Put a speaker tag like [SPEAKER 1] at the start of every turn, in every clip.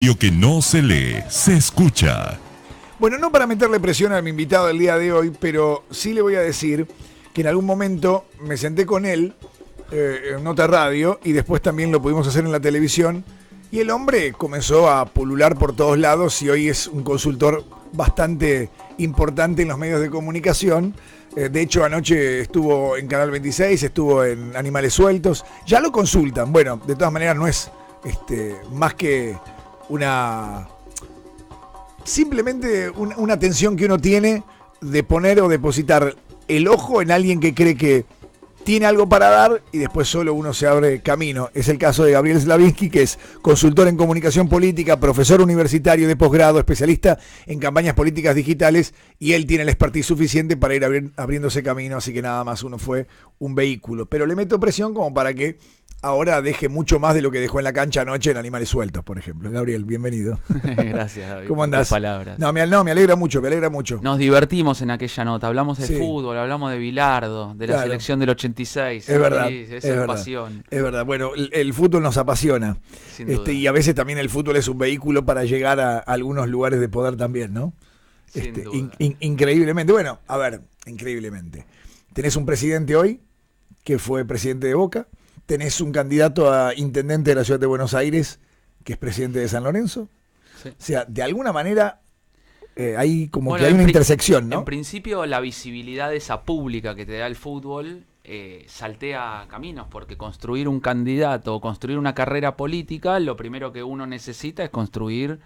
[SPEAKER 1] Lo que no se lee, se escucha.
[SPEAKER 2] Bueno, no para meterle presión a mi invitado del día de hoy, pero sí le voy a decir que en algún momento me senté con él en Nota Radio y después también lo pudimos hacer en la televisión y el hombre comenzó a pulular por todos lados y hoy es un consultor bastante importante en los medios de comunicación. De hecho, anoche estuvo en Canal 26, estuvo en Animales Sueltos. Ya lo consultan. Bueno, de todas maneras no es más que simplemente una atención que uno tiene de poner o depositar el ojo en alguien que cree que tiene algo para dar y después solo uno se abre camino. Es el caso de Gabriel Slavinsky, que es consultor en comunicación política, profesor universitario de posgrado, especialista en campañas políticas digitales, y él tiene el expertise suficiente para ir abriéndose camino, así que nada más uno fue un vehículo. Pero le meto presión como para que ahora deje mucho más de lo que dejó en la cancha anoche en Animales Sueltos, por ejemplo. Gabriel, bienvenido.
[SPEAKER 3] Gracias, David.
[SPEAKER 2] ¿Cómo andás?
[SPEAKER 3] Palabras.
[SPEAKER 2] No, me alegra mucho, me alegra mucho.
[SPEAKER 3] Nos divertimos en aquella nota, hablamos de
[SPEAKER 2] Sí.
[SPEAKER 3] fútbol, hablamos de Bilardo, de la
[SPEAKER 2] Claro.
[SPEAKER 3] selección del 86.
[SPEAKER 2] Es verdad,
[SPEAKER 3] Sí, esa
[SPEAKER 2] es
[SPEAKER 3] es
[SPEAKER 2] verdad.
[SPEAKER 3] pasión,
[SPEAKER 2] Es verdad, bueno, el fútbol nos apasiona.
[SPEAKER 3] sin duda.
[SPEAKER 2] Y a veces también el fútbol es un vehículo para llegar a algunos lugares de poder también, ¿no?
[SPEAKER 3] Sin duda.
[SPEAKER 2] Increíblemente. Bueno, a ver, increíblemente. Tenés un presidente hoy que fue presidente de Boca. Tenés un candidato a intendente de la ciudad de Buenos Aires que es presidente de San Lorenzo.
[SPEAKER 3] Sí.
[SPEAKER 2] O sea, de alguna manera hay como
[SPEAKER 3] Bueno,
[SPEAKER 2] que hay una
[SPEAKER 3] en
[SPEAKER 2] intersección, ¿no?
[SPEAKER 3] En principio, la visibilidad esa pública que te da el fútbol saltea caminos, porque construir un candidato o construir una carrera política, lo primero que uno necesita es construir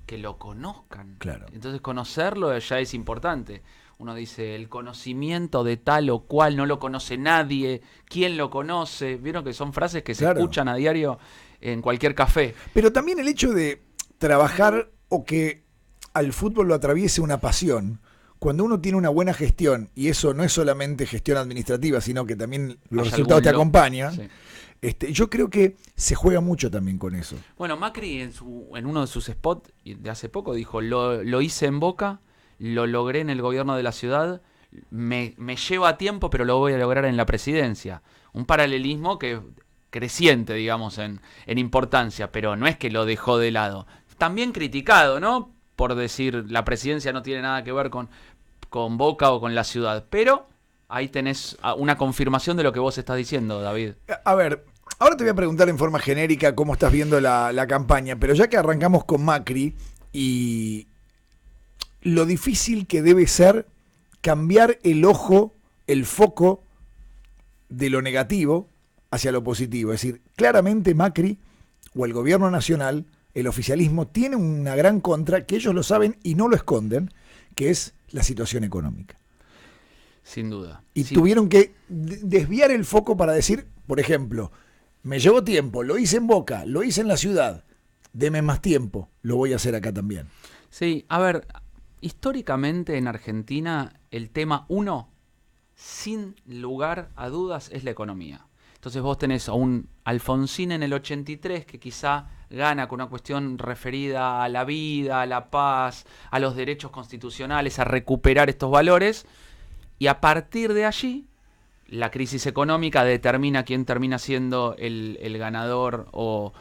[SPEAKER 3] que lo conozcan.
[SPEAKER 2] Claro.
[SPEAKER 3] Entonces, conocerlo ya es importante. Uno dice, el conocimiento de tal o cual no lo conoce nadie, ¿quién lo conoce? Vieron que son frases que se
[SPEAKER 2] Claro.
[SPEAKER 3] escuchan a diario en cualquier café.
[SPEAKER 2] Pero también el hecho de trabajar o que al fútbol lo atraviese una pasión, cuando uno tiene una buena gestión, y eso no es solamente gestión administrativa, sino que también los
[SPEAKER 3] Hay
[SPEAKER 2] resultados te
[SPEAKER 3] algún
[SPEAKER 2] acompañan,
[SPEAKER 3] Sí.
[SPEAKER 2] yo creo que se juega mucho también con eso.
[SPEAKER 3] Bueno, Macri en uno de sus spots de hace poco dijo, lo hice en Boca, lo logré en el gobierno de la ciudad, me lleva tiempo, pero lo voy a lograr en la presidencia. Un paralelismo que creciente, digamos, en importancia, pero no es que lo dejó de lado. También criticado, ¿no? Por decir, la presidencia no tiene nada que ver con Boca o con la ciudad, pero ahí tenés una confirmación de lo que vos estás diciendo, David.
[SPEAKER 2] A ver, ahora te voy a preguntar en forma genérica cómo estás viendo la campaña, pero ya que arrancamos con Macri y lo difícil que debe ser cambiar el ojo, el foco de lo negativo hacia lo positivo. Es decir, claramente Macri o el gobierno nacional, el oficialismo, tiene una gran contra que ellos lo saben y no lo esconden, que es la situación económica.
[SPEAKER 3] Sin duda.
[SPEAKER 2] Y
[SPEAKER 3] Sí.
[SPEAKER 2] tuvieron que desviar el foco para decir, por ejemplo, me llevó tiempo, lo hice en Boca, lo hice en la ciudad, deme más tiempo, lo voy a hacer acá también.
[SPEAKER 3] Sí, a ver, históricamente en Argentina el tema uno, sin lugar a dudas, es la economía. Entonces vos tenés a un Alfonsín en el 83 que quizá gana con una cuestión referida a la vida, a la paz, a los derechos constitucionales, a recuperar estos valores, y a partir de allí la crisis económica determina quién termina siendo el ganador o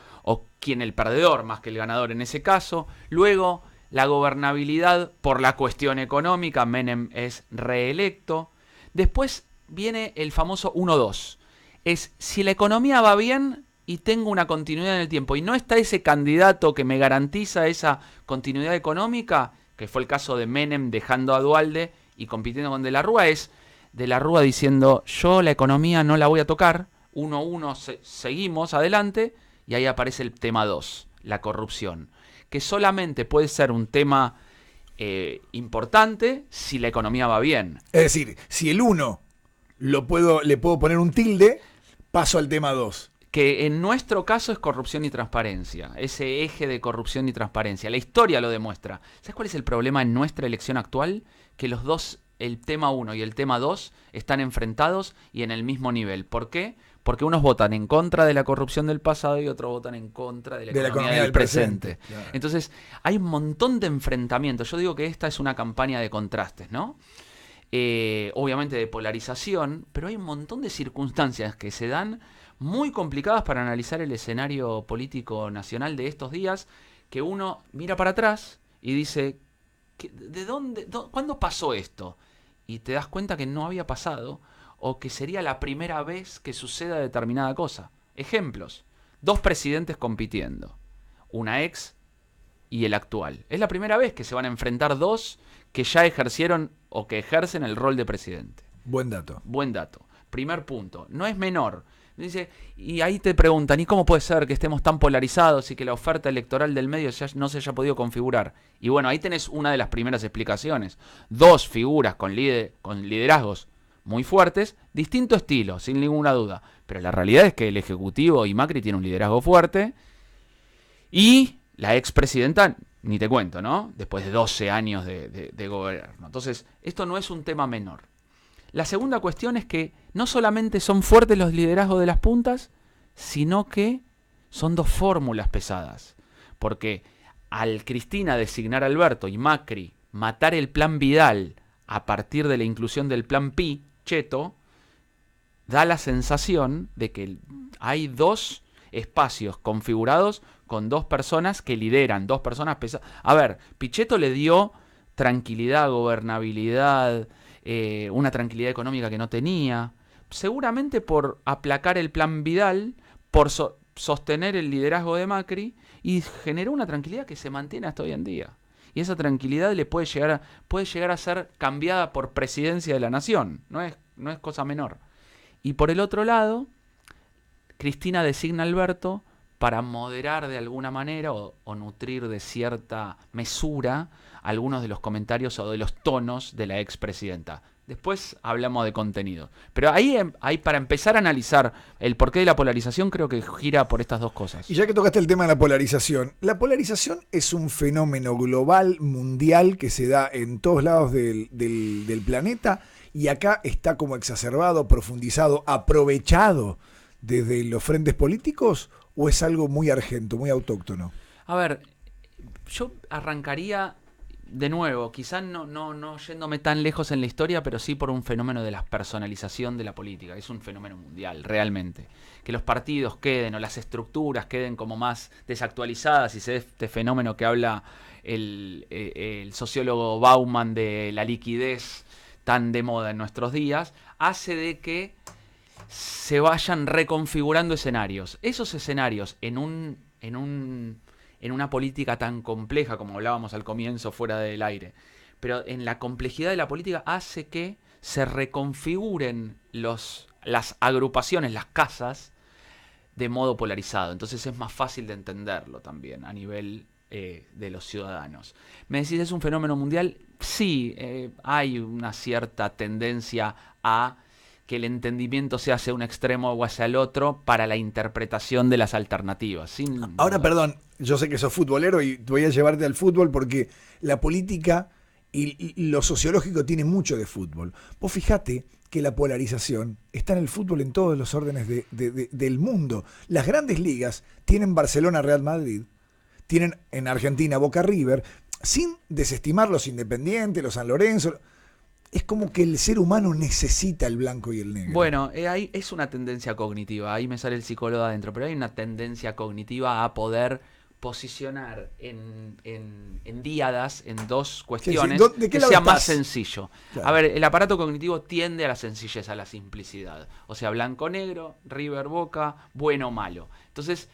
[SPEAKER 3] quién el perdedor, más que el ganador en ese caso. Luego, la gobernabilidad por la cuestión económica, Menem es reelecto. Después viene el famoso 1-2. Es si la economía va bien y tengo una continuidad en el tiempo y no está ese candidato que me garantiza esa continuidad económica, que fue el caso de Menem dejando a Duhalde y compitiendo con De la Rúa, es De la Rúa diciendo yo la economía no la voy a tocar, 1-1 seguimos adelante, y ahí aparece el tema 2, la corrupción, que solamente puede ser un tema importante si la economía va bien.
[SPEAKER 2] Es decir, si el 1 le puedo poner un tilde, paso al tema 2.
[SPEAKER 3] Que en nuestro caso es corrupción y transparencia, ese eje de corrupción y transparencia. La historia lo demuestra. ¿Sabes cuál es el problema en nuestra elección actual? Que los dos, el tema 1 y el tema 2, están enfrentados y en el mismo nivel. ¿Por qué? Porque unos votan en contra de la corrupción del pasado y otros votan en contra de la economía del presente.
[SPEAKER 2] Claro.
[SPEAKER 3] Entonces, hay un montón de enfrentamientos. Yo digo que esta es una campaña de contrastes, ¿no? Obviamente de polarización, pero hay un montón de circunstancias que se dan muy complicadas para analizar el escenario político nacional de estos días, que uno mira para atrás y dice, ¿cuándo pasó esto? Y te das cuenta que no había pasado, o que sería la primera vez que suceda determinada cosa. Ejemplos: 2 presidentes compitiendo, una ex y el actual. Es la primera vez que se van a enfrentar 2 que ya ejercieron o que ejercen el rol de presidente.
[SPEAKER 2] Buen dato.
[SPEAKER 3] Buen dato. Primer punto. No es menor. Dice, y ahí te preguntan, ¿y cómo puede ser que estemos tan polarizados y que la oferta electoral del medio no se haya podido configurar? Y bueno, ahí tenés una de las primeras explicaciones. 2 figuras con liderazgos muy fuertes, distinto estilo, sin ninguna duda. Pero la realidad es que el Ejecutivo y Macri tienen un liderazgo fuerte, y la expresidenta, ni te cuento, ¿no? Después de 12 años de gobierno. Entonces, esto no es un tema menor. La segunda cuestión es que no solamente son fuertes los liderazgos de las puntas, sino que son 2 fórmulas pesadas. Porque al Cristina designar a Alberto y Macri matar el plan Vidal a partir de la inclusión del plan Pi, Cheto, da la sensación de que hay 2 espacios configurados con 2 personas que lideran, 2 personas pesadas. A ver, Pichetto le dio tranquilidad, gobernabilidad, una tranquilidad económica que no tenía, seguramente por aplacar el plan Vidal, por sostener el liderazgo de Macri, y generó una tranquilidad que se mantiene hasta hoy en día. Y esa tranquilidad le puede llegar a ser cambiada por presidencia de la nación, no es cosa menor. Y por el otro lado, Cristina designa a Alberto para moderar de alguna manera o nutrir de cierta mesura algunos de los comentarios o de los tonos de la expresidenta. Después hablamos de contenido. Pero ahí para empezar a analizar el porqué de la polarización, creo que gira por estas 2 cosas.
[SPEAKER 2] Y ya que tocaste el tema de la polarización es un fenómeno global, mundial, que se da en todos lados del planeta, y acá está como exacerbado, profundizado, aprovechado desde los frentes políticos, ¿o es algo muy argento, muy autóctono?
[SPEAKER 3] A ver, yo arrancaría de nuevo, quizás no yéndome tan lejos en la historia, pero sí por un fenómeno de la personalización de la política. Es un fenómeno mundial, realmente. Que los partidos queden, o las estructuras queden como más desactualizadas, y se ve este fenómeno que habla el sociólogo Bauman de la liquidez tan de moda en nuestros días, hace de que se vayan reconfigurando escenarios. Esos escenarios en una política tan compleja, como hablábamos al comienzo fuera del aire, pero en la complejidad de la política hace que se reconfiguren las agrupaciones, las casas, de modo polarizado. Entonces es más fácil de entenderlo también a nivel de los ciudadanos. ¿Me decís, es un fenómeno mundial? Sí, hay una cierta tendencia a que el entendimiento sea hacia un extremo o hacia el otro para la interpretación de las alternativas.
[SPEAKER 2] Ahora, perdón, yo sé que sos futbolero y voy a llevarte al fútbol porque la política y lo sociológico tiene mucho de fútbol. Vos fijate que la polarización está en el fútbol en todos los órdenes del mundo. Las grandes ligas tienen Barcelona-Real Madrid, tienen en Argentina Boca-River, sin desestimar los Independientes, los San Lorenzo. Es como que el ser humano necesita el blanco y el negro.
[SPEAKER 3] Bueno, ahí es una tendencia cognitiva, ahí me sale el psicólogo adentro, pero hay una tendencia cognitiva a poder posicionar en díadas, en 2 cuestiones,
[SPEAKER 2] sí, ¿de qué
[SPEAKER 3] que
[SPEAKER 2] lado
[SPEAKER 3] sea
[SPEAKER 2] estás?
[SPEAKER 3] más sencillo.
[SPEAKER 2] Claro.
[SPEAKER 3] A ver, el aparato cognitivo tiende a la sencillez, a la simplicidad. O sea, blanco-negro, River-Boca, bueno-malo. Entonces,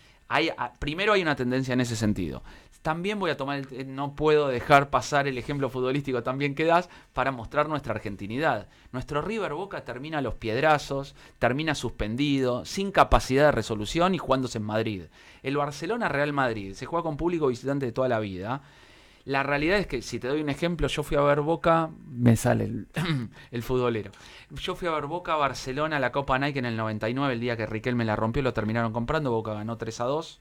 [SPEAKER 3] primero hay una tendencia en ese sentido. También voy a tomar, no puedo dejar pasar el ejemplo futbolístico también que das para mostrar nuestra argentinidad. Nuestro River Boca termina a los piedrazos, termina suspendido, sin capacidad de resolución y jugándose en Madrid. El Barcelona Real Madrid se juega con público visitante de toda la vida. La realidad es que, si te doy un ejemplo, yo fui a ver Boca, me sale el futbolero. Yo fui a ver Boca Barcelona, la Copa Nike en el 99, el día que Riquelme la rompió, lo terminaron comprando, Boca ganó 3-2.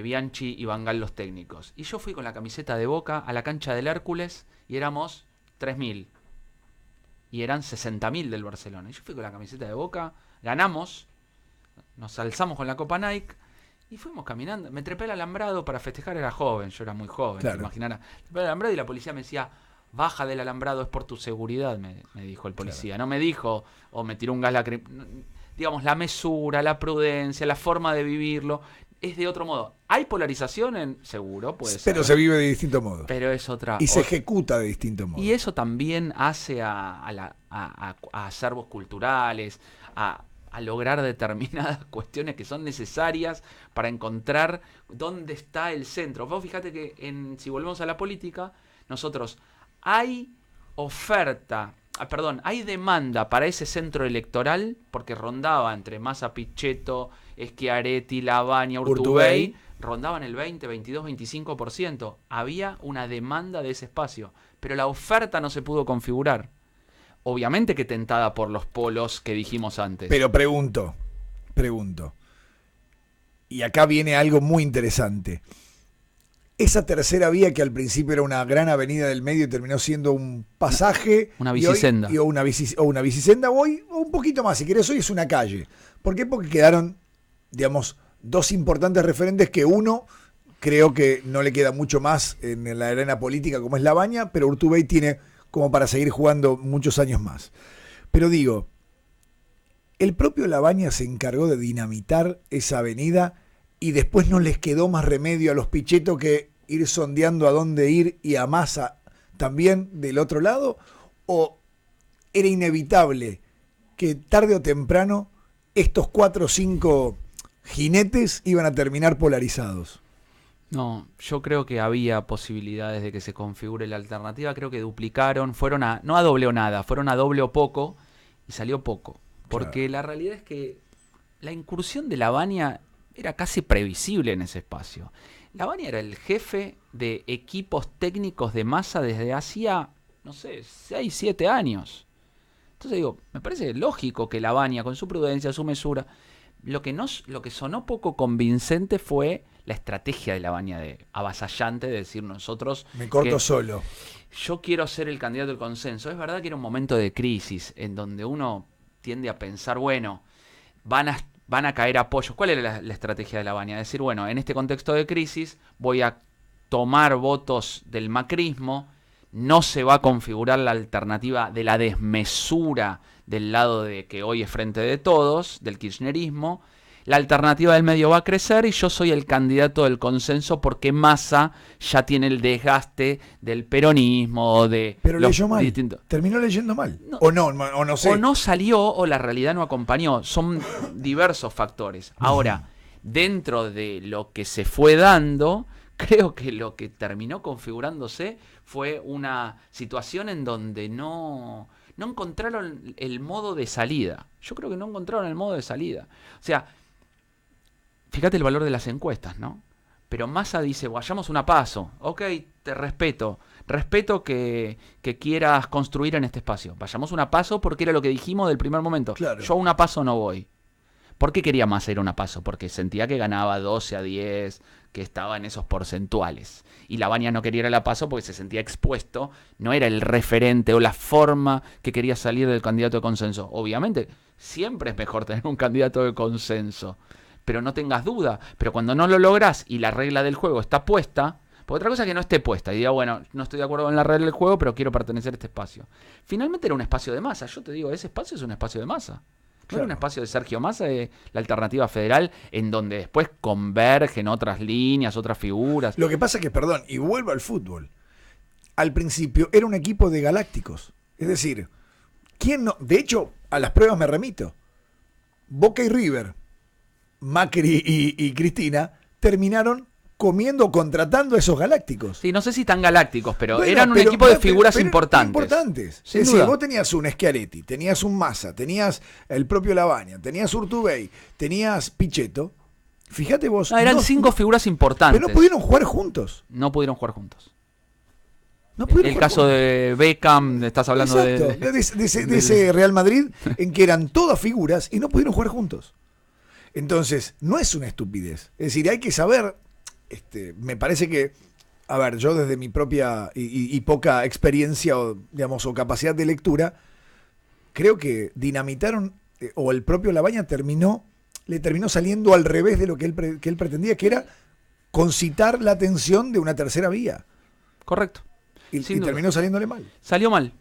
[SPEAKER 3] Bianchi y Van Gaal los técnicos. Y yo fui con la camiseta de Boca a la cancha del Hércules y éramos 3.000. Y eran 60.000 del Barcelona. Y yo fui con la camiseta de Boca, ganamos, nos alzamos con la Copa Nike y fuimos caminando. Me trepé al alambrado para festejar, era joven, yo era muy joven,
[SPEAKER 2] claro.
[SPEAKER 3] Te imaginarás. Trepé al alambrado y la policía me decía, baja del alambrado, es por tu seguridad, me dijo el policía. Claro. No me dijo, o me tiró un gas lacrimógeno. Digamos, la mesura, la prudencia, la forma de vivirlo. es de otro modo. ¿Hay polarización? Seguro, puede ser.
[SPEAKER 2] Pero se vive de distinto modo.
[SPEAKER 3] Pero es otra.
[SPEAKER 2] Y se ejecuta de distinto modo.
[SPEAKER 3] Y eso también hace a acervos culturales, a lograr determinadas cuestiones que son necesarias para encontrar dónde está el centro. Vos fíjate que si volvemos a la política, nosotros hay oferta, hay demanda para ese centro electoral, porque rondaba entre Massa, Pichetto, Schiaretti, Lavagna, Urtubey, rondaban el 20, 22, 25%. Había una demanda de ese espacio, pero la oferta no se pudo configurar. Obviamente que tentada por los polos que dijimos antes.
[SPEAKER 2] Pero pregunto, y acá viene algo muy interesante. Esa tercera vía que al principio era una gran avenida del medio y terminó siendo un pasaje.
[SPEAKER 3] Una bicisenda.
[SPEAKER 2] O una bicisenda hoy, o un poquito más, si querés, hoy es una calle. ¿Por qué? Porque quedaron, digamos, dos importantes referentes que uno creo que no le queda mucho más en la arena política como es Lavagna, pero Urtubey tiene como para seguir jugando muchos años más. Pero digo, el propio Lavagna se encargó de dinamitar esa avenida y después no les quedó más remedio a los Pichetto que ir sondeando a dónde ir y a Massa también del otro lado, o era inevitable que tarde o temprano estos 4 o 5 jinetes iban a terminar polarizados.
[SPEAKER 3] No, yo creo que había posibilidades de que se configure la alternativa. Creo que duplicaron, no a doble o nada, fueron a doble o poco y salió poco. Porque claro, la realidad es que la incursión de Lavagna era casi previsible en ese espacio. Lavagna era el jefe de equipos técnicos de Massa desde hacía, 6, 7 años. Entonces digo, me parece lógico que Lavagna, con su prudencia, su mesura. Lo que sonó poco convincente fue la estrategia de Lavagna avasallante de decir nosotros...
[SPEAKER 2] Me corto solo.
[SPEAKER 3] Yo quiero ser el candidato del consenso. Es verdad que era un momento de crisis en donde uno tiende a pensar, bueno, van a caer apoyos. ¿Cuál era la estrategia de Lavagna? Decir, bueno, en este contexto de crisis voy a tomar votos del macrismo, no se va a configurar la alternativa de la desmesura del lado de que hoy es Frente de Todos, del kirchnerismo. La alternativa del medio va a crecer y yo soy el candidato del consenso porque Massa ya tiene el desgaste del peronismo,
[SPEAKER 2] Pero leyó mal, terminó leyendo mal. No, o no sé.
[SPEAKER 3] O no salió o la realidad no acompañó. Son diversos factores. Ahora, dentro de lo que se fue dando, creo que lo que terminó configurándose fue una situación en donde no encontraron el modo de salida. Yo creo que no encontraron el modo de salida. O sea, fíjate el valor de las encuestas, ¿no? Pero Massa dice, vayamos una paso. Ok, te respeto. Respeto que quieras construir en este espacio. Vayamos una paso porque era lo que dijimos del primer momento.
[SPEAKER 2] Claro.
[SPEAKER 3] Yo a una paso no voy. ¿Por qué quería Massa ir a una paso? Porque sentía que ganaba 12-10, que estaba en esos porcentuales. Y Lavagna no quería ir a la paso porque se sentía expuesto. No era el referente o la forma que quería salir del candidato de consenso. Obviamente, siempre es mejor tener un candidato de consenso. Pero no tengas duda. Pero cuando no lo logras y la regla del juego está puesta... Porque otra cosa es que no esté puesta y diga, bueno, no estoy de acuerdo con la regla del juego, pero quiero pertenecer a este espacio. Finalmente era un espacio de Massa. Yo te digo, ese espacio es un espacio de Massa. No era un espacio de Sergio Massa, de la alternativa federal, en donde después convergen otras líneas, otras figuras.
[SPEAKER 2] Lo que pasa es que, perdón, y vuelvo al fútbol. Al principio era un equipo de galácticos. Es decir, ¿quién no? De hecho, a las pruebas me remito. Boca y River, Macri y Cristina, terminaron contratando a esos galácticos.
[SPEAKER 3] Sí, no sé si tan galácticos, pero eran un equipo de figuras importantes.
[SPEAKER 2] Es decir, vos tenías un Schiaretti, tenías un Massa, tenías el propio Lavagna, tenías Urtubey, tenías Pichetto. Fíjate vos.
[SPEAKER 3] Eran 5 figuras importantes.
[SPEAKER 2] Pero no pudieron jugar juntos.
[SPEAKER 3] No pudieron jugar juntos.
[SPEAKER 2] El
[SPEAKER 3] caso de Beckham, estás hablando
[SPEAKER 2] de ese Real Madrid, en que eran todas figuras y no pudieron jugar juntos. Entonces, no es una estupidez. Es decir, hay que saber... me parece que, a ver, yo desde mi propia y poca experiencia o capacidad de lectura, creo que dinamitaron, o el propio Lavagna le terminó saliendo al revés de lo que él pretendía, que era concitar la atención de una tercera vía.
[SPEAKER 3] Correcto.
[SPEAKER 2] Y terminó saliéndole mal.
[SPEAKER 3] Salió mal.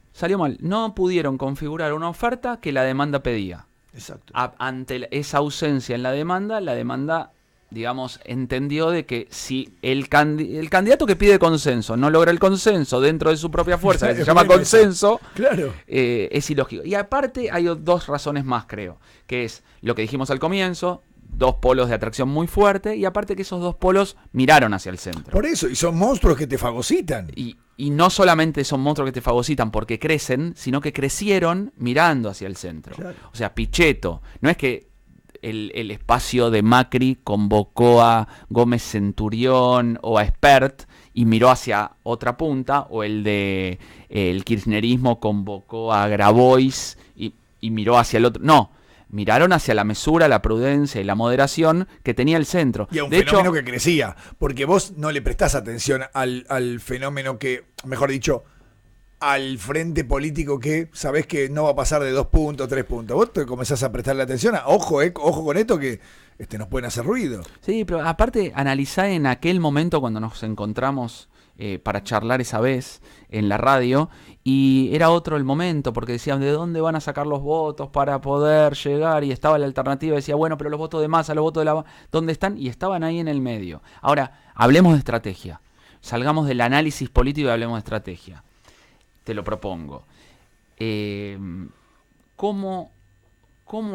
[SPEAKER 3] No pudieron configurar una oferta que la demanda pedía.
[SPEAKER 2] Exacto.
[SPEAKER 3] Ante esa ausencia en la demanda digamos, entendió de que si el candidato que pide consenso no logra el consenso dentro de su propia fuerza, que se llama consenso,
[SPEAKER 2] claro,
[SPEAKER 3] es ilógico. Y aparte hay dos razones más, creo, que es lo que dijimos al comienzo, dos polos de atracción muy fuerte, y aparte que esos dos polos miraron hacia el centro.
[SPEAKER 2] Por eso, y son monstruos que te fagocitan.
[SPEAKER 3] Y no solamente son monstruos que te fagocitan porque crecen, sino que crecieron mirando hacia el centro.
[SPEAKER 2] Claro.
[SPEAKER 3] O sea, Pichetto, no es que el espacio de Macri convocó a Gómez Centurión o a Espert y miró hacia otra punta, o el kirchnerismo convocó a Grabois y miró hacia el otro. No, miraron hacia la mesura, la prudencia y la moderación que tenía el centro.
[SPEAKER 2] Y a un
[SPEAKER 3] de
[SPEAKER 2] fenómeno
[SPEAKER 3] hecho,
[SPEAKER 2] que crecía, porque vos no le prestás atención al fenómeno que, mejor dicho, al frente político que sabés que no va a pasar de 2 puntos, 3 puntos. Vos te comenzás a prestarle atención ojo con esto que nos pueden hacer ruido.
[SPEAKER 3] sí, pero aparte analizá en aquel momento cuando nos encontramos para charlar esa vez en la radio, y era otro el momento, porque decían de dónde van a sacar los votos para poder llegar, y estaba la alternativa, decía, bueno, pero los votos de Massa, los votos de la... ¿Dónde están? Y estaban ahí en el medio. Ahora, hablemos de estrategia. Salgamos del análisis político y hablemos de estrategia. Te lo propongo. ¿Cómo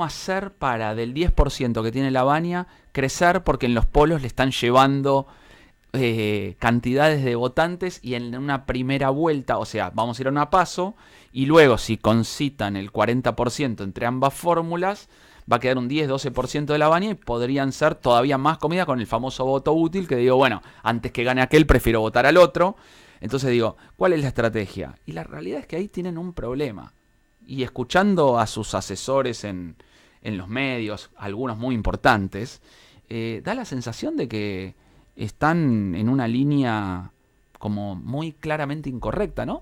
[SPEAKER 3] hacer para del 10% que tiene la Baña crecer? Porque en los polos le están llevando cantidades de votantes, y en una primera vuelta, o sea, vamos a ir a una paso, y luego si concitan el 40% entre ambas fórmulas, va a quedar un 10-12% de la Baña, y podrían ser todavía más comida con el famoso voto útil, que digo, bueno, antes que gane aquel prefiero votar al otro. Entonces digo, ¿cuál es la estrategia? Y la realidad es que ahí tienen un problema. Y escuchando a sus asesores en los medios, algunos muy importantes, da la sensación de que están en una línea como muy claramente incorrecta, ¿no?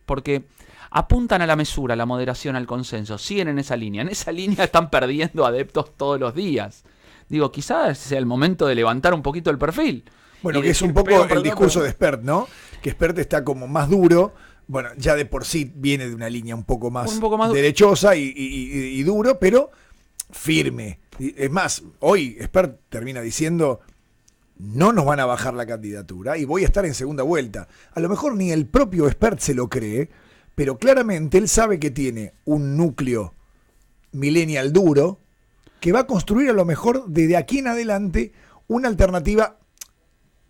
[SPEAKER 3] Porque apuntan a la mesura, a la moderación, al consenso, siguen en esa línea. En esa línea están perdiendo adeptos todos los días. Digo, quizás sea el momento de levantar un poquito el perfil.
[SPEAKER 2] Bueno, que es un poco el discurso de Espert, ¿no? Que Espert está como más duro. Bueno, ya de por sí viene de una línea un poco más derechosa y duro, pero firme. Es más, hoy Espert termina diciendo, no nos van a bajar la candidatura y voy a estar en segunda vuelta. A lo mejor ni el propio Espert se lo cree, pero claramente él sabe que tiene un núcleo millennial duro que va a construir a lo mejor desde aquí en adelante una alternativa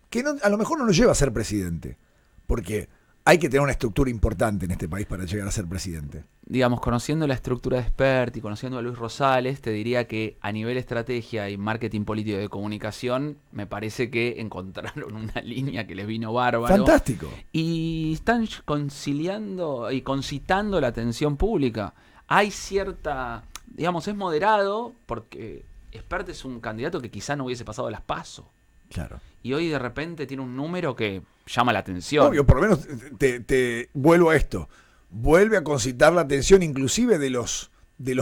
[SPEAKER 2] que a lo mejor no lo lleva a ser presidente, porque hay que tener una estructura importante en este país para llegar a ser presidente.
[SPEAKER 3] Digamos, conociendo la estructura de Espert y conociendo a Luis Rosales, te diría que a nivel estrategia y marketing político de comunicación, me parece que encontraron una línea que les vino bárbaro.
[SPEAKER 2] Fantástico.
[SPEAKER 3] Y están conciliando y concitando la atención pública. Hay cierta, digamos, es moderado, porque Espert es un candidato que quizá no hubiese pasado las PASO.
[SPEAKER 2] Claro.
[SPEAKER 3] Y hoy de repente tiene un número que llama la atención.
[SPEAKER 2] Obvio, por lo menos te vuelvo a esto. Vuelve a concitar la atención inclusive de los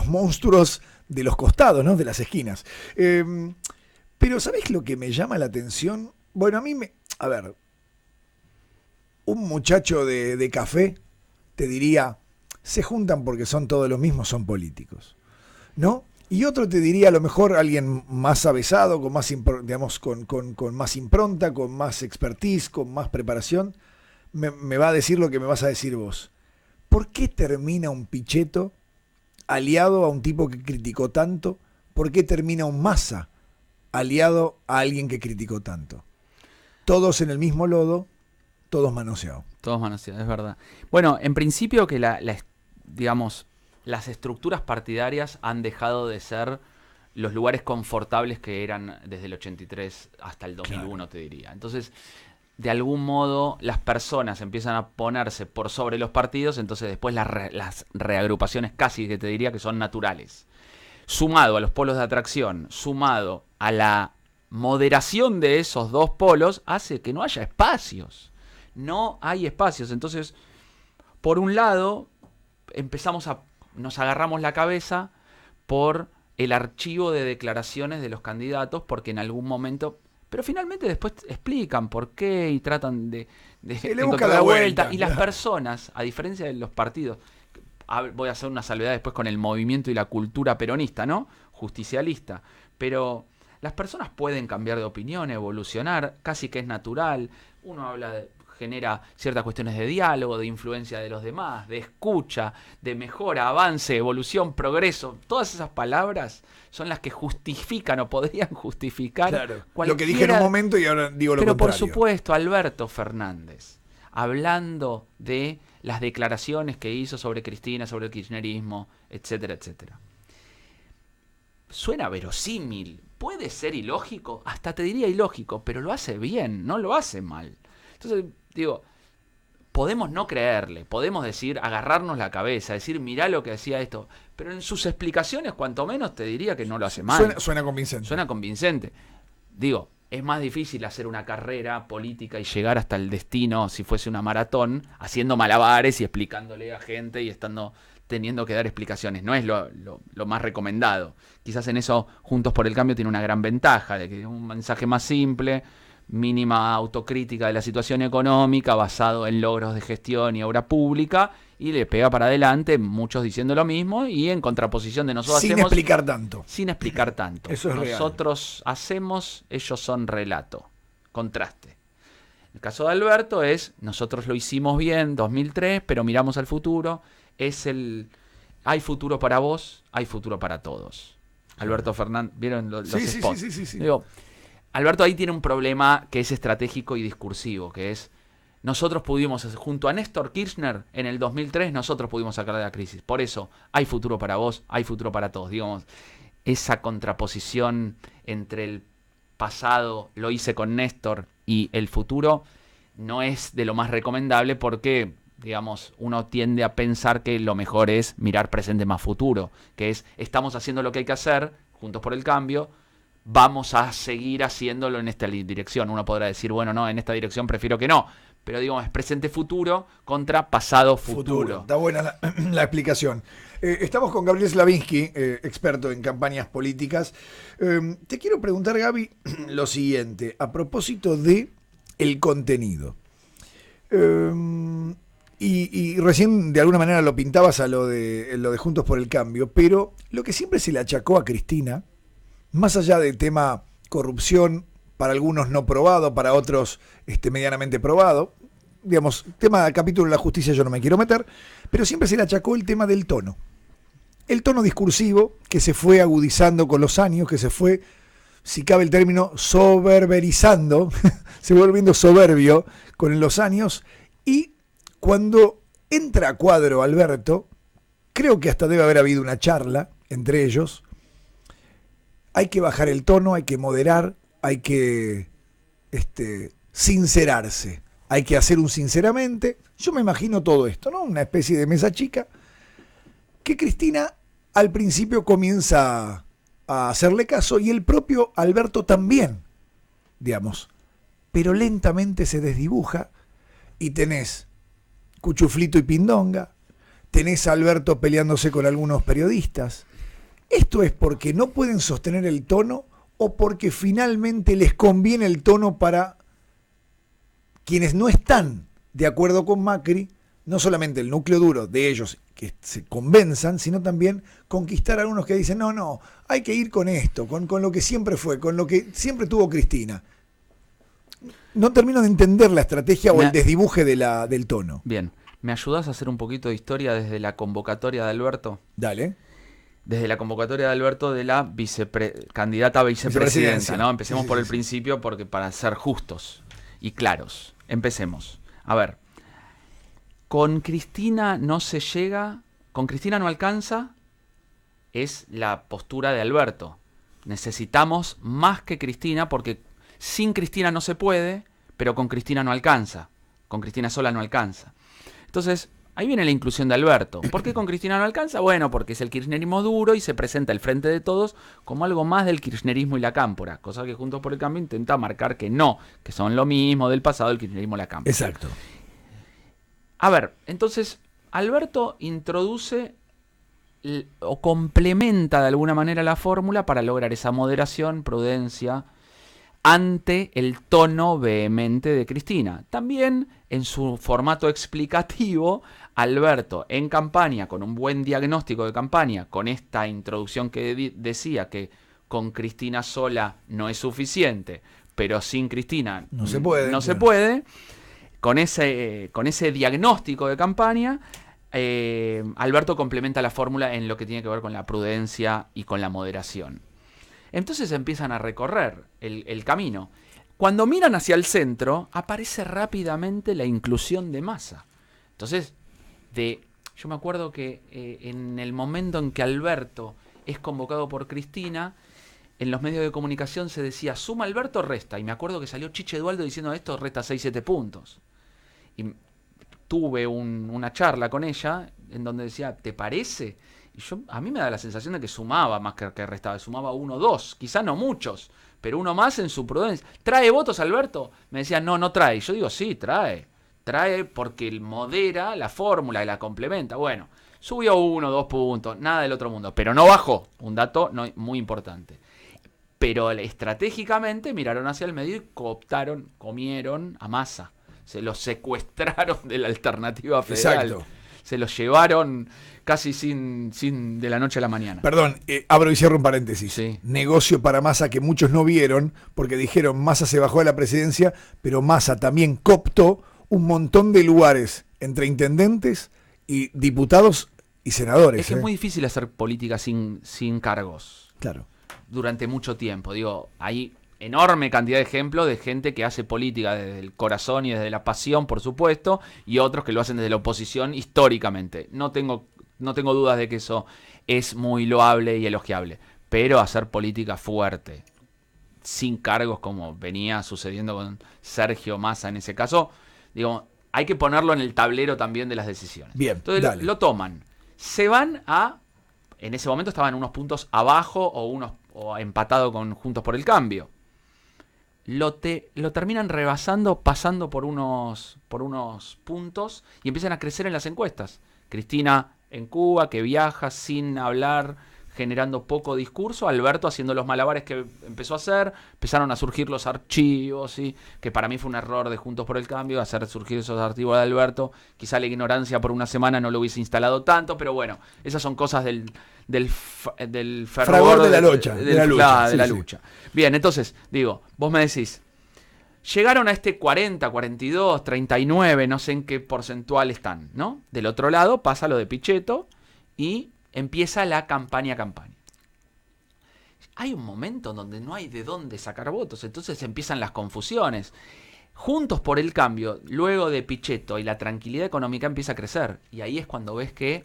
[SPEAKER 2] monstruos de los costados, ¿no? De las esquinas. Pero ¿sabés lo que me llama la atención? Bueno, a ver, un muchacho de café te diría, se juntan porque son todos los mismos, son políticos, ¿no? Y otro te diría, a lo mejor alguien más avesado, con más, digamos, con más impronta, con más expertise, con más preparación, me va a decir lo que me vas a decir vos. ¿Por qué termina un Pichetto aliado a un tipo que criticó tanto? ¿Por qué termina un Massa aliado a alguien que criticó tanto? Todos en el mismo lodo, todos manoseados.
[SPEAKER 3] Todos manoseados, es verdad. Bueno, en principio que digamos, las estructuras partidarias han dejado de ser los lugares confortables que eran desde el 83 hasta el 2001, claro. Te diría. Entonces, de algún modo, las personas empiezan a ponerse por sobre los partidos, entonces después las reagrupaciones casi que te diría que son naturales. Sumado a los polos de atracción, sumado a la moderación de esos dos polos, hace que no haya espacios. No hay espacios. Entonces, por un lado, nos agarramos la cabeza por el archivo de declaraciones de los candidatos, porque en algún momento, pero finalmente después explican por qué y tratan de encontrar la vuelta. Y las personas, a diferencia de los partidos, voy a hacer una salvedad después con el movimiento y la cultura peronista, ¿no? Justicialista, pero las personas pueden cambiar de opinión, evolucionar, casi que es natural. Uno genera ciertas cuestiones de diálogo, de influencia de los demás, de escucha, de mejora, avance, evolución, progreso. Todas esas palabras son las que justifican o podrían justificar
[SPEAKER 2] lo que dije en un momento y ahora digo lo
[SPEAKER 3] pero
[SPEAKER 2] contrario.
[SPEAKER 3] Por supuesto, Alberto Fernández, hablando de las declaraciones que hizo sobre Cristina, sobre el kirchnerismo, etcétera, etcétera. Suena verosímil, puede ser ilógico, hasta te diría ilógico, pero lo hace bien, no lo hace mal. Entonces, digo, podemos no creerle, podemos decir, agarrarnos la cabeza, decir, mirá lo que decía esto, pero en sus explicaciones, cuanto menos te diría que no lo hace mal.
[SPEAKER 2] Suena convincente.
[SPEAKER 3] Suena convincente. Digo, es más difícil hacer una carrera política y llegar hasta el destino, si fuese una maratón, haciendo malabares y explicándole a gente y teniendo que dar explicaciones. No es lo más recomendado. Quizás en eso Juntos por el Cambio tiene una gran ventaja, de que es un mensaje más simple, mínima autocrítica de la situación económica, basado en logros de gestión y obra pública, y le pega para adelante, muchos diciendo lo mismo, y en contraposición de nosotros
[SPEAKER 2] sin explicar tanto.
[SPEAKER 3] Sin explicar tanto.
[SPEAKER 2] Eso es
[SPEAKER 3] nosotros real. Hacemos, ellos son relato. Contraste. El caso de Alberto es, nosotros lo hicimos bien, 2003, pero miramos al futuro, hay futuro para vos, hay futuro para todos. Alberto Fernández, ¿vieron los spots?
[SPEAKER 2] Sí.
[SPEAKER 3] Digo, Alberto ahí tiene un problema que es estratégico y discursivo, que es, nosotros pudimos, junto a Néstor Kirchner, en el 2003, nosotros pudimos sacar de la crisis. Por eso, hay futuro para vos, hay futuro para todos. Digamos, esa contraposición entre el pasado, lo hice con Néstor, y el futuro, no es de lo más recomendable porque, digamos, uno tiende a pensar que lo mejor es mirar presente más futuro, que es, estamos haciendo lo que hay que hacer, Juntos por el Cambio, vamos a seguir haciéndolo en esta dirección. Uno podrá decir, bueno, no, en esta dirección prefiero que no. Pero digamos, es presente-futuro contra pasado-futuro.
[SPEAKER 2] Está buena la explicación. Estamos con Gabriel Slavinsky, experto en campañas políticas. Te quiero preguntar, Gaby, lo siguiente, a propósito de el contenido. Y recién de alguna manera lo pintabas a lo de Juntos por el Cambio, pero lo que siempre se le achacó a Cristina, más allá del tema corrupción, para algunos no probado, para otros medianamente probado, digamos, tema del capítulo de la justicia yo no me quiero meter, pero siempre se le achacó el tema del tono. El tono discursivo que se fue agudizando con los años, que se fue, si cabe el término, soberberizando, se fue volviendo soberbio con los años, y cuando entra a cuadro Alberto, creo que hasta debe haber habido una charla entre ellos. Hay que bajar el tono, hay que moderar, hay que sincerarse, hay que hacer un sinceramente. Yo me imagino todo esto, ¿no? Una especie de mesa chica que Cristina al principio comienza a hacerle caso y el propio Alberto también, digamos, pero lentamente se desdibuja y tenés Cuchuflito y Pindonga, tenés a Alberto peleándose con algunos periodistas. ¿Esto es porque no pueden sostener el tono o porque finalmente les conviene el tono para quienes no están de acuerdo con Macri, no solamente el núcleo duro de ellos que se convenzan, sino también conquistar a algunos que dicen, no, hay que ir con esto, con lo que siempre fue, con lo que siempre tuvo Cristina? No termino de entender la estrategia o el desdibuje del tono.
[SPEAKER 3] Bien, ¿me ayudás a hacer un poquito de historia desde la convocatoria de Alberto?
[SPEAKER 2] Dale.
[SPEAKER 3] Desde la convocatoria de Alberto de la candidata a vicepresidencia, ¿no? Empecemos por el principio porque para ser justos y claros. Empecemos. A ver, con Cristina no se llega, con Cristina no alcanza, es la postura de Alberto. Necesitamos más que Cristina porque sin Cristina no se puede, pero con Cristina no alcanza. Con Cristina sola no alcanza. Entonces, ahí viene la inclusión de Alberto. ¿Por qué con Cristina no alcanza? Bueno, porque es el kirchnerismo duro y se presenta al frente de todos como algo más del kirchnerismo y la cámpora. Cosa que Juntos por el Cambio intenta marcar que no, que son lo mismo del pasado el kirchnerismo y la cámpora.
[SPEAKER 2] Exacto.
[SPEAKER 3] A ver, entonces, Alberto introduce o complementa de alguna manera la fórmula para lograr esa moderación, prudencia, ante el tono vehemente de Cristina. También en su formato explicativo, Alberto en campaña, con un buen diagnóstico de campaña, con esta introducción que decía que con Cristina sola no es suficiente, pero sin Cristina
[SPEAKER 2] no se puede.
[SPEAKER 3] No se puede. Con ese diagnóstico de campaña, Alberto complementa la fórmula en lo que tiene que ver con la prudencia y con la moderación. Entonces empiezan a recorrer el camino. Cuando miran hacia el centro, aparece rápidamente la inclusión de Massa. Entonces, yo me acuerdo que en el momento en que Alberto es convocado por Cristina, en los medios de comunicación se decía, ¿suma Alberto o resta? Y me acuerdo que salió Chiche Dualdo diciendo, esto resta 6-7 puntos. Y tuve una charla con ella en donde decía, ¿te parece? Y a mí me da la sensación de que sumaba más que restaba, sumaba 1 o 2, quizás no muchos, pero uno más en su prudencia. ¿Trae votos Alberto? Me decían, no trae. Yo digo, sí, trae porque él modera la fórmula y la complementa. Bueno, subió 1 o 2 puntos, nada del otro mundo, pero no bajó, un dato muy importante. Pero estratégicamente miraron hacia el medio y comieron a Massa. Se los secuestraron de la alternativa federal.
[SPEAKER 2] Exacto.
[SPEAKER 3] Se los llevaron casi sin de la noche a la mañana.
[SPEAKER 2] Perdón, abro y cierro un paréntesis.
[SPEAKER 3] Sí.
[SPEAKER 2] Negocio para Massa que muchos no vieron, porque dijeron Massa se bajó de la presidencia, pero Massa también cooptó un montón de lugares entre intendentes y diputados y senadores.
[SPEAKER 3] Es que es muy difícil hacer política sin cargos.
[SPEAKER 2] Claro.
[SPEAKER 3] Durante mucho tiempo. Digo, hay enorme cantidad de ejemplos de gente que hace política desde el corazón y desde la pasión, por supuesto, y otros que lo hacen desde la oposición históricamente. No tengo dudas de que eso es muy loable y elogiable. Pero hacer política fuerte, sin cargos como venía sucediendo con Sergio Massa en ese caso, digo, hay que ponerlo en el tablero también de las decisiones.
[SPEAKER 2] Bien,
[SPEAKER 3] entonces lo toman. Se van en ese momento estaban unos puntos abajo o empatado con Juntos por el Cambio. Lo terminan rebasando, pasando por unos puntos y empiezan a crecer en las encuestas. Cristina en Cuba, que viaja sin hablar, generando poco discurso. Alberto haciendo los malabares que empezó a hacer. Empezaron a surgir los archivos, ¿sí? Que para mí fue un error de Juntos por el Cambio, hacer surgir esos archivos de Alberto. Quizá la ignorancia por una semana no lo hubiese instalado tanto, pero bueno, esas son cosas del fervor
[SPEAKER 2] de la lucha.
[SPEAKER 3] De la lucha. Bien, entonces, digo, vos me decís, llegaron a este 40, 42, 39, no sé en qué porcentual están, ¿no? Del otro lado pasa lo de Pichetto y empieza la campaña. Hay un momento donde no hay de dónde sacar votos, entonces empiezan las confusiones. Juntos por el Cambio, luego de Pichetto y la tranquilidad económica empieza a crecer. Y ahí es cuando ves que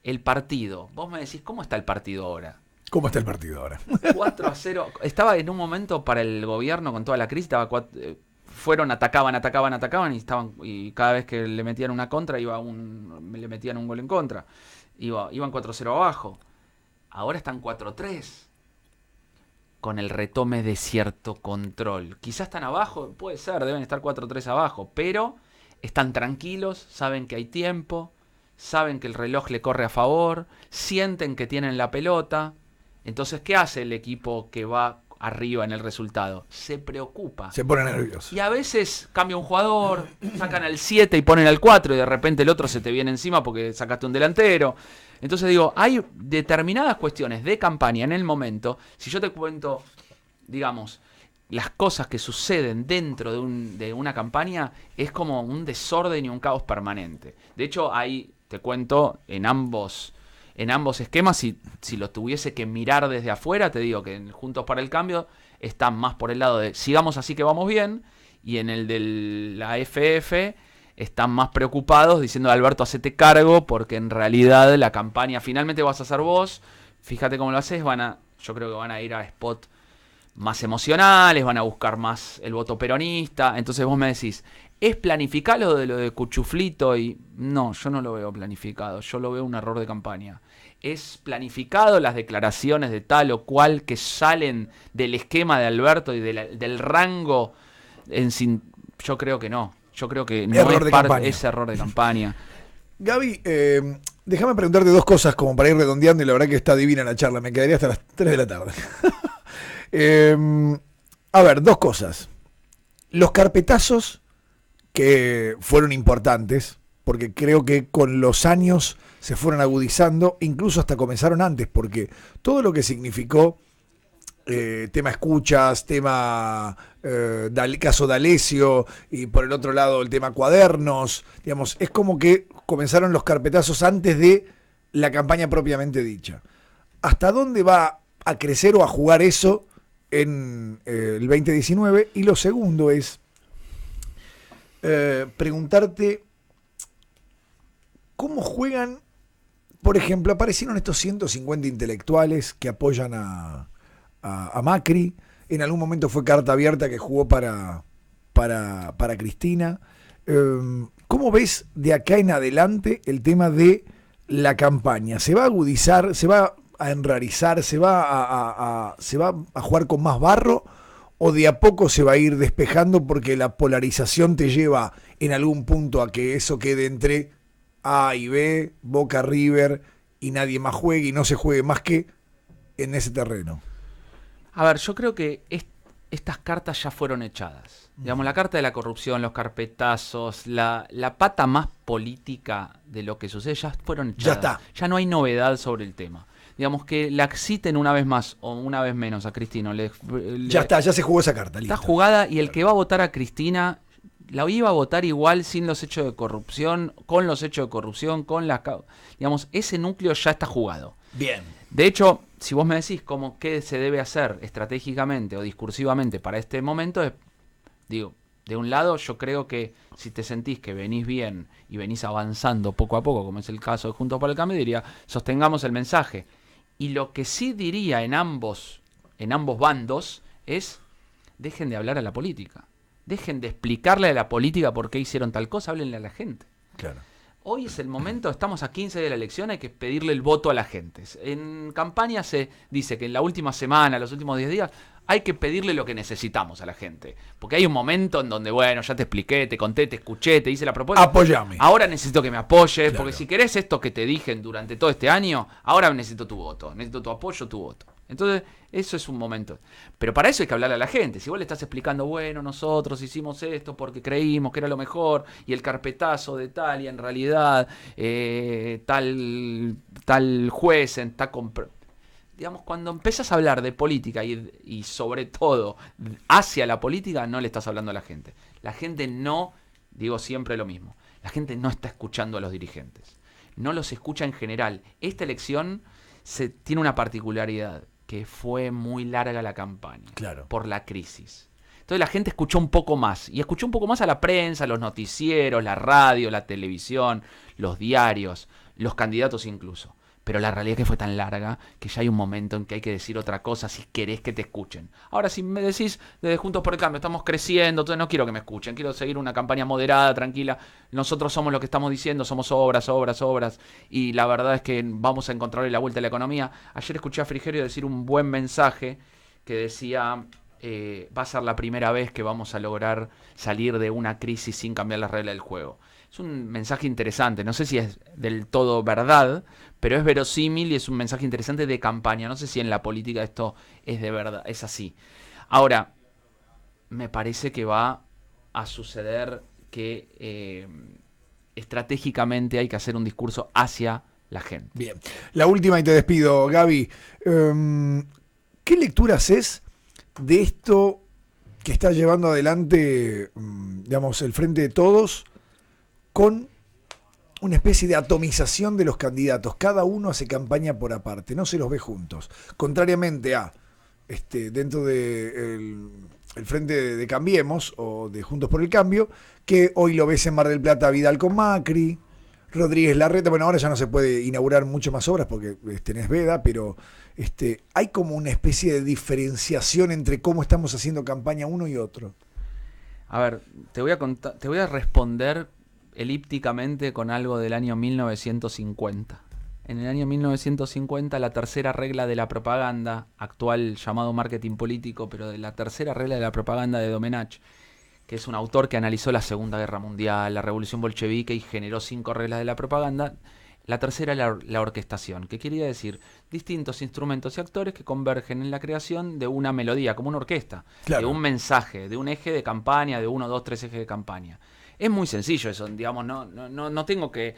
[SPEAKER 3] el partido, vos me decís, ¿cómo está el partido ahora?
[SPEAKER 2] ¿Cómo está el partido ahora?
[SPEAKER 3] 4-0. Estaba en un momento para el gobierno con toda la crisis, atacaban y cada vez que le metían una contra le metían un gol en contra. Iban 4-0 abajo. Ahora están 4-3. Con el retome de cierto control. Quizás están abajo, puede ser, deben estar 4-3 abajo, pero están tranquilos, saben que hay tiempo, saben que el reloj le corre a favor, sienten que tienen la pelota. Entonces, ¿qué hace el equipo que va arriba en el resultado? Se preocupa.
[SPEAKER 2] Se pone nervioso.
[SPEAKER 3] Y a veces cambia un jugador, sacan al 7 y ponen al 4 y de repente el otro se te viene encima porque sacaste un delantero. Entonces digo, hay determinadas cuestiones de campaña en el momento. Si yo te cuento, digamos, las cosas que suceden dentro de una campaña, es como un desorden y un caos permanente. De hecho, ahí te cuento en ambos esquemas, si lo tuviese que mirar desde afuera, te digo que en Juntos para el Cambio están más por el lado de sigamos así que vamos bien, y en el de la FF están más preocupados diciendo, Alberto, hacete cargo, porque en realidad la campaña finalmente vas a ser vos, fíjate cómo lo haces, yo creo que van a ir a spot más emocionales, van a buscar más el voto peronista. Entonces vos me decís, ¿es planificado lo de Cuchuflito? Y no, yo no lo veo planificado, yo lo veo un error de campaña. ¿Es planificado las declaraciones de tal o cual que salen del esquema de Alberto y del rango? Yo creo que no. Yo creo que no es error de campaña.
[SPEAKER 2] Gaby, déjame preguntarte dos cosas como para ir redondeando, y la verdad que está divina la charla, me quedaría hasta las 3 de la tarde. A ver, dos cosas. Los carpetazos que fueron importantes, porque creo que con los años se fueron agudizando, incluso hasta comenzaron antes, porque todo lo que significó tema escuchas, tema caso D'Alessio, y por el otro lado el tema cuadernos. Digamos, es como que comenzaron los carpetazos antes de la campaña propiamente dicha. ¿Hasta dónde va a crecer o a jugar eso en el 2019? Y lo segundo es preguntarte cómo juegan. Por ejemplo, aparecieron estos 150 intelectuales que apoyan a Macri. En algún momento fue carta abierta que jugó para Cristina. ¿Cómo ves de acá en adelante el tema de la campaña? ¿Se va a agudizar? ¿Se va a enrarizar? ¿Se va a jugar con más barro? ¿O de a poco se va a ir despejando porque la polarización te lleva en algún punto a que eso quede entre A y B, Boca, River, y nadie más juegue y no se juegue más que en ese terreno?
[SPEAKER 3] A ver, yo creo que estas cartas ya fueron echadas. Digamos, la carta de la corrupción, los carpetazos, la pata más política de lo que sucede ya fueron echadas.
[SPEAKER 2] Ya está.
[SPEAKER 3] Ya no hay novedad sobre el tema. Digamos, que la citen una vez más o una vez menos a Cristina.
[SPEAKER 2] Ya está, ya se jugó esa carta.
[SPEAKER 3] Está
[SPEAKER 2] listo.
[SPEAKER 3] jugada, y el que va a votar a Cristina la iba a votar igual sin los hechos de corrupción, con los hechos de corrupción, con las... Digamos, ese núcleo ya está jugado.
[SPEAKER 2] Bien.
[SPEAKER 3] De hecho, si vos me decís qué se debe hacer estratégicamente o discursivamente para este momento, digo, de un lado yo creo que si te sentís que venís bien y venís avanzando poco a poco, como es el caso de Juntos por el Cambio, diría, sostengamos el mensaje. Y lo que sí diría en ambos bandos es, dejen de hablar a la política. Dejen de explicarle a la política por qué hicieron tal cosa, háblenle a la gente.
[SPEAKER 2] Claro.
[SPEAKER 3] Hoy es el momento, estamos a 15 de la elección, hay que pedirle el voto a la gente. En campaña se dice que en la última semana, los últimos 10 días, hay que pedirle lo que necesitamos a la gente. Porque hay un momento en donde, bueno, ya te expliqué, te conté, te escuché, te hice la propuesta.
[SPEAKER 2] Apóyame.
[SPEAKER 3] Ahora necesito que me apoyes,
[SPEAKER 2] Claro.
[SPEAKER 3] porque si querés esto que te dije durante todo este año, ahora necesito tu voto, necesito tu apoyo, tu voto. Entonces, eso es un momento. Pero para eso hay que hablarle a la gente. Si vos le estás explicando, bueno, nosotros hicimos esto porque creímos que era lo mejor, y el carpetazo de tal, y en realidad tal juez está digamos, cuando empezás a hablar de política y sobre todo hacia la política, no le estás hablando a la gente. La gente no, digo siempre lo mismo, la gente no está escuchando a los dirigentes. No los escucha en general. Esta elección tiene una particularidad, que fue muy larga la campaña.
[SPEAKER 2] Claro.
[SPEAKER 3] Por la crisis. Entonces la gente escuchó un poco más. Y escuchó un poco más a la prensa, los noticieros, la radio, la televisión, los diarios, los candidatos incluso. Pero la realidad es que fue tan larga que ya hay un momento en que hay que decir otra cosa si querés que te escuchen. Ahora, si me decís, desde Juntos por el Cambio, estamos creciendo, entonces no quiero que me escuchen, quiero seguir una campaña moderada, tranquila. Nosotros somos lo que estamos diciendo, somos obras. Y la verdad es que vamos a encontrarle la vuelta a la economía. Ayer escuché a Frigerio decir un buen mensaje que decía, va a ser la primera vez que vamos a lograr salir de una crisis sin cambiar las reglas del juego. Es un mensaje interesante, no sé si es del todo verdad, pero es verosímil y es un mensaje interesante de campaña. No sé si en la política esto es de verdad, es así. Ahora, me parece que va a suceder que estratégicamente hay que hacer un discurso hacia la gente.
[SPEAKER 2] Bien. La última y te despido, Gaby. ¿Qué lectura haces de esto que está llevando adelante, digamos, el Frente de Todos, con una especie de atomización de los candidatos? Cada uno hace campaña por aparte, no se los ve juntos. Contrariamente a dentro del el Frente de Cambiemos o de Juntos por el Cambio, que hoy lo ves en Mar del Plata, Vidal con Macri, Rodríguez Larreta. Bueno, ahora ya no se puede inaugurar mucho más obras porque tenés veda, pero hay como una especie de diferenciación entre cómo estamos haciendo campaña uno y otro.
[SPEAKER 3] A ver, te voy a responder elípticamente con algo del año 1950. En el año 1950, la tercera regla de la propaganda, actual llamado marketing político, pero de la tercera regla de la propaganda de Domenech, que es un autor que analizó la Segunda Guerra Mundial, la Revolución Bolchevique y generó 5 reglas de la propaganda. La tercera es la orquestación, que quería decir distintos instrumentos y actores que convergen en la creación de una melodía, como una orquesta,
[SPEAKER 2] Claro.
[SPEAKER 3] de un mensaje, de un eje de campaña, de 1, 2, 3 ejes de campaña. Es muy sencillo eso, digamos, no tengo que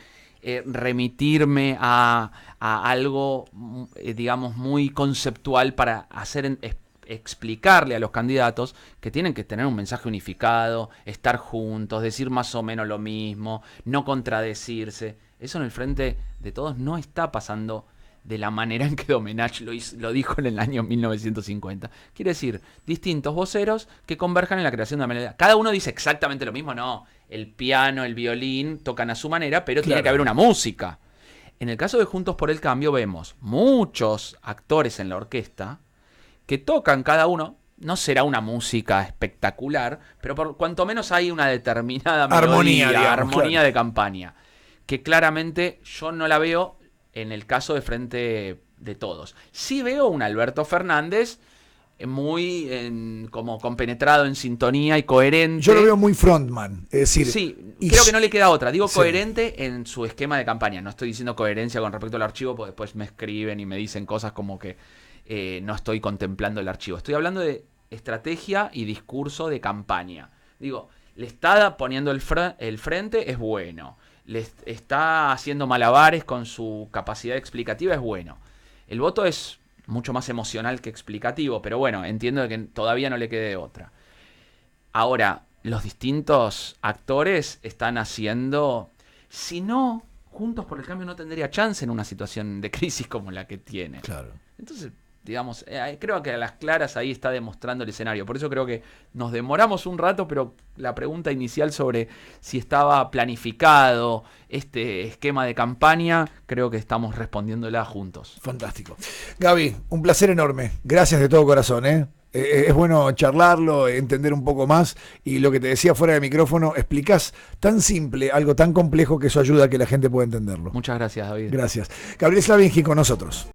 [SPEAKER 3] remitirme a algo, digamos, muy conceptual para hacer explicarle a los candidatos que tienen que tener un mensaje unificado, estar juntos, decir más o menos lo mismo, no contradecirse. Eso en el Frente de Todos no está pasando de la manera en que Domenech lo dijo en el año 1950. Quiere decir, distintos voceros que converjan en la creación de una melodía. Cada uno dice exactamente lo mismo, no. El piano, el violín tocan a su manera, pero tiene que haber una música. En el caso de Juntos por el Cambio vemos muchos actores en la orquesta que tocan cada uno. No será una música espectacular, pero por cuanto menos hay una determinada melodía, armonía de campaña, que claramente yo no la veo en el caso de Frente de Todos. Sí veo un Alberto Fernández muy como compenetrado en sintonía y coherente.
[SPEAKER 2] Yo lo veo muy frontman, es decir...
[SPEAKER 3] Sí, creo que no le queda otra. Digo coherente en su esquema de campaña. No estoy diciendo coherencia con respecto al archivo, porque después me escriben y me dicen cosas como que no estoy contemplando el archivo. Estoy hablando de estrategia y discurso de campaña. Digo, le está poniendo el frente, es bueno. Le está haciendo malabares con su capacidad explicativa, es bueno. El voto es mucho más emocional que explicativo, pero bueno, entiendo que todavía no le quede otra. Ahora, los distintos actores están haciendo... Si no, Juntos por el Cambio no tendría chance en una situación de crisis como la que tiene.
[SPEAKER 2] Claro.
[SPEAKER 3] Entonces, digamos, creo que a las claras ahí está demostrando el escenario. Por eso creo que nos demoramos un rato, pero la pregunta inicial sobre si estaba planificado este esquema de campaña, creo que estamos respondiéndola juntos.
[SPEAKER 2] Fantástico. Gaby, un placer enorme. Gracias de todo corazón, ¿eh? Es bueno charlarlo, entender un poco más, y lo que te decía fuera de micrófono, explicás tan simple, algo tan complejo, que eso ayuda a que la gente pueda entenderlo.
[SPEAKER 3] Muchas gracias, David.
[SPEAKER 2] Gracias. Gabriel Slavinski con nosotros.